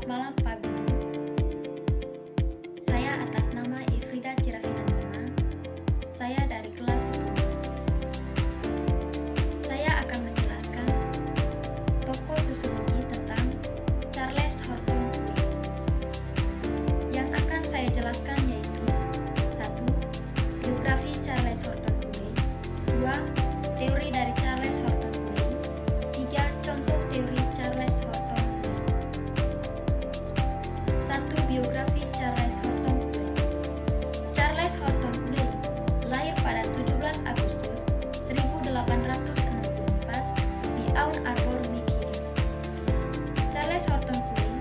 malam Pak Guru. Saya atas nama Efrida Cirafina Mima. Saya dari kelas 10. Saya akan menjelaskan tokoh sosiologi tentang Charles Horton Cooley. Yang akan saya jelaskan yaitu 1. Biografi Charles Horton Cooley. 2. Teori dari Charles Horton Cooley. 3. Contoh teori Charles Horton Cooley. 1. Biografi Charles Horton Cooley. Charles Horton Cooley lahir pada 17 Agustus 1864 di Ann Arbor, Michigan. Charles Horton Cooley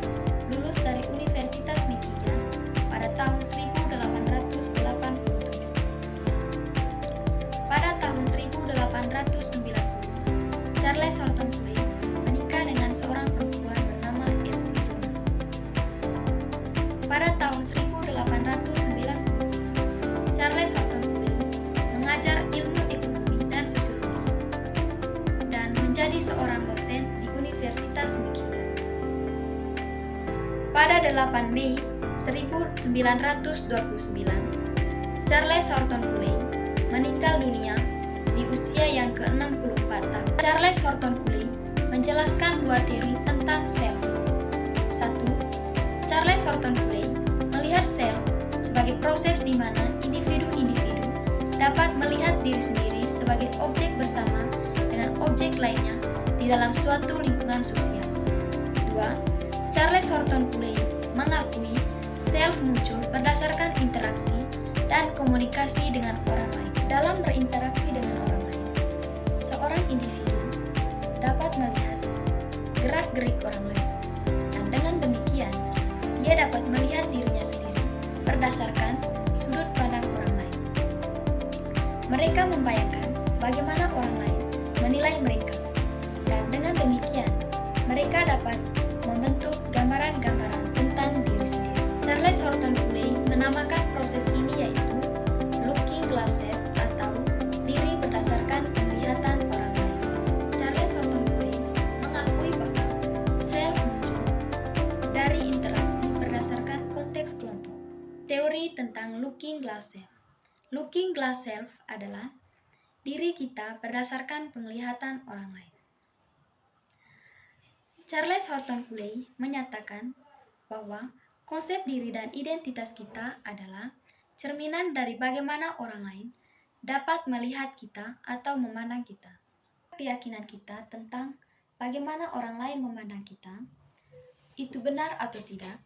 lulus dari Universitas Michigan pada tahun 1887. Pada tahun 1890, Charles Horton Cooley menikah dengan seorang perempuan bernama Elsie Jonas. Pada tahun 1890, Charles Horton Cooley mengajar ilmu ekonomi dan sosiologi dan menjadi seorang dosen di Universitas Michigan. Pada 8 Mei 1929, Charles Horton Cooley meninggal dunia di usia yang ke-64 tahun. Charles Horton Cooley menjelaskan dua teori tentang self. 1. Charles Horton Cooley melihat self sebagai proses di mana individu-individu dapat melihat diri sendiri sebagai objek bersama dengan objek lainnya di dalam suatu lingkungan sosial. 2. Charles Horton Cooley mengakui self muncul berdasarkan interaksi dan komunikasi dengan orang lain. Dalam berinteraksi dengan orang lain, seorang individu dapat melihat gerak-gerik orang lain, dan dengan demikian, dia dapat melihat dirinya sendiri berdasarkan sudut pandang orang lain. Mereka membayangkan bagaimana orang lain menilai mereka, dan dengan demikian, mereka dapat membentuk gambaran-gambaran tentang diri sendiri. Charles Horton Cooley menamakan proses ini yaitu looking glass self atau diri berdasarkan penglihatan orang lain. Charles Horton Cooley mengakui bahwa self muncul dari interaksi berdasarkan konteks kelompok. Teori tentang looking glass self. Looking glass self adalah diri kita berdasarkan penglihatan orang lain. Charles Horton Cooley menyatakan bahwa konsep diri dan identitas kita adalah cerminan dari bagaimana orang lain dapat melihat kita atau memandang kita. Keyakinan kita tentang bagaimana orang lain memandang kita, itu benar atau tidak,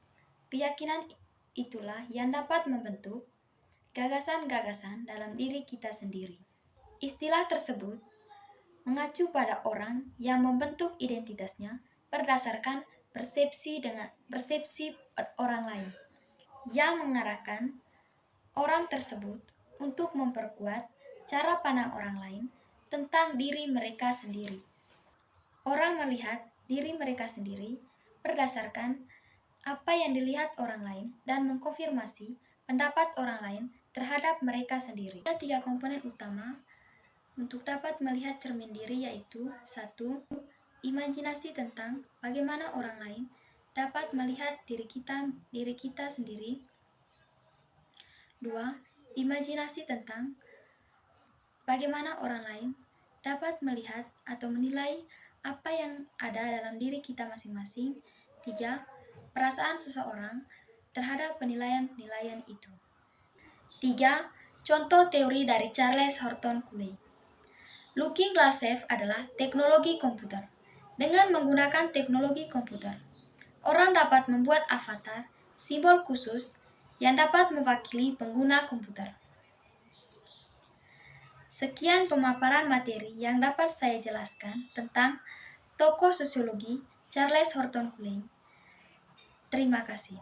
keyakinan itulah yang dapat membentuk gagasan-gagasan dalam diri kita sendiri. Istilah tersebut mengacu pada orang yang membentuk identitasnya berdasarkan persepsi orang lain, yang mengarahkan orang tersebut untuk memperkuat cara pandang orang lain tentang diri mereka sendiri. Orang melihat diri mereka sendiri berdasarkan apa yang dilihat orang lain dan mengkonfirmasi pendapat orang lain terhadap mereka sendiri. Ada 3 komponen utama untuk dapat melihat cermin diri yaitu 1. Imajinasi tentang bagaimana orang lain dapat melihat diri kita sendiri. 2. Imajinasi tentang bagaimana orang lain dapat melihat atau menilai apa yang ada dalam diri kita masing-masing. 3. Perasaan seseorang terhadap penilaian-penilaian itu. 3. Contoh teori dari Charles Horton Cooley. Looking glass self adalah teknologi komputer. Dengan menggunakan teknologi komputer, orang dapat membuat avatar, simbol khusus yang dapat mewakili pengguna komputer. Sekian pemaparan materi yang dapat saya jelaskan tentang tokoh sosiologi Charles Horton Cooley. Terima kasih.